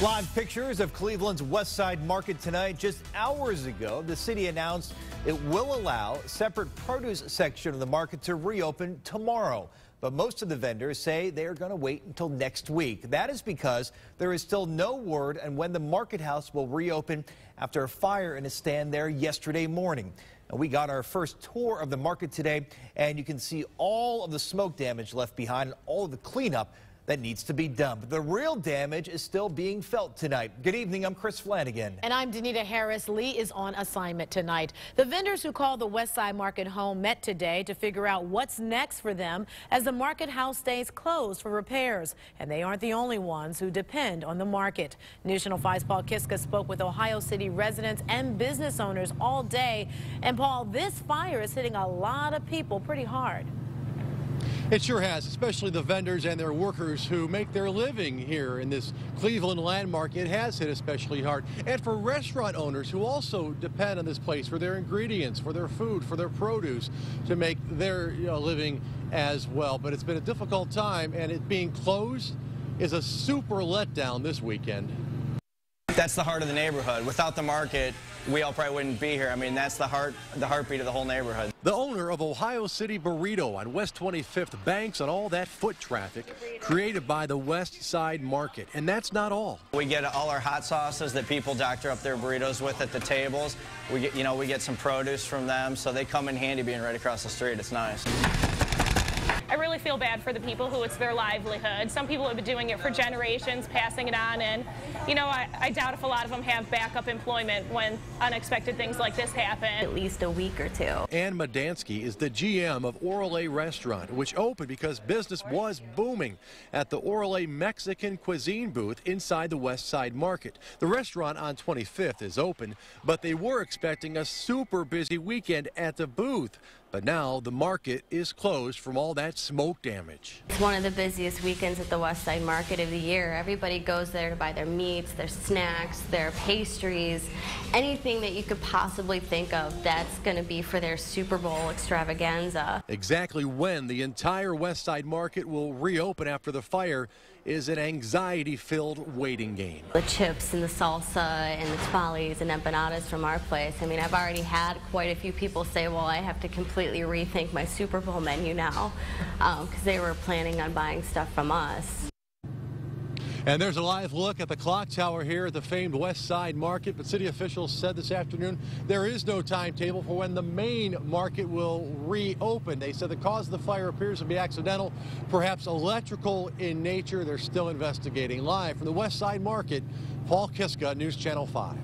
Live pictures of Cleveland's West Side Market tonight. Just hours ago, the city announced it will allow a separate produce section of the market to reopen tomorrow. But most of the vendors say they are going to wait until next week. That is because there is still no word on when the market house will reopen after a fire in a stand there yesterday morning. And we got our first tour of the market today, and you can see all of the smoke damage left behind and all of the cleanup that needs to be done. But the real damage is still being felt tonight. Good evening, I'm Chris Flanagan. And I'm Danita Harris. Lee is on assignment tonight. The vendors who call the West Side Market home met today to figure out what's next for them as the market house stays closed for repairs. And they aren't the only ones who depend on the market. News Channel 5's Paul Kiska spoke with Ohio City residents and business owners all day. And Paul, this fire is hitting a lot of people pretty hard. It sure has, especially the vendors and their workers who make their living here in this Cleveland landmark. It has hit especially hard. And for restaurant owners who also depend on this place for their ingredients, for their food, for their produce, to make their living as well. But it's been a difficult time, and it being closed is a super letdown this weekend. That's the heart of the neighborhood. Without the market, we all probably wouldn't be here. I mean, that's the heartbeat of the whole neighborhood. The owner of Ohio City Burrito on West 25th banks on all that foot traffic created by the West Side Market. And that's not all. We get all our hot sauces that people doctor up their burritos with at the tables. We get some produce from them, so they come in handy being right across the street. It's nice. I really feel bad for the people who it's their livelihood. Some people have been doing it for generations, passing it on, and I doubt if a lot of them have backup employment when unexpected things like this happen. At least a week or two. Ann Madansky is the GM of Orale Restaurant, which opened because business was booming at the Orale Mexican cuisine booth inside the West Side Market. The restaurant on 25th is open, but they were expecting a super busy weekend at the booth. But now the market is closed from all that smoke damage. It's one of the busiest weekends at the West Side Market of the year. Everybody goes there to buy their meats, their snacks, their pastries, anything that you could possibly think of that's going to be for their Super Bowl extravaganza. Exactly when the entire West Side Market will reopen after the fire is an anxiety-filled waiting game. The chips and the salsa and the tamales and empanadas from our place. I mean, I've already had quite a few people say, well, I have to completely rethink my Super Bowl menu now because they were planning on buying stuff from us. And there's a live look at the clock tower here at the famed West Side Market. But city officials said this afternoon there is no timetable for when the main market will reopen. They said the cause of the fire appears to be accidental, perhaps electrical in nature. They're still investigating. Live from the West Side Market, Paul Kiska, News Channel 5.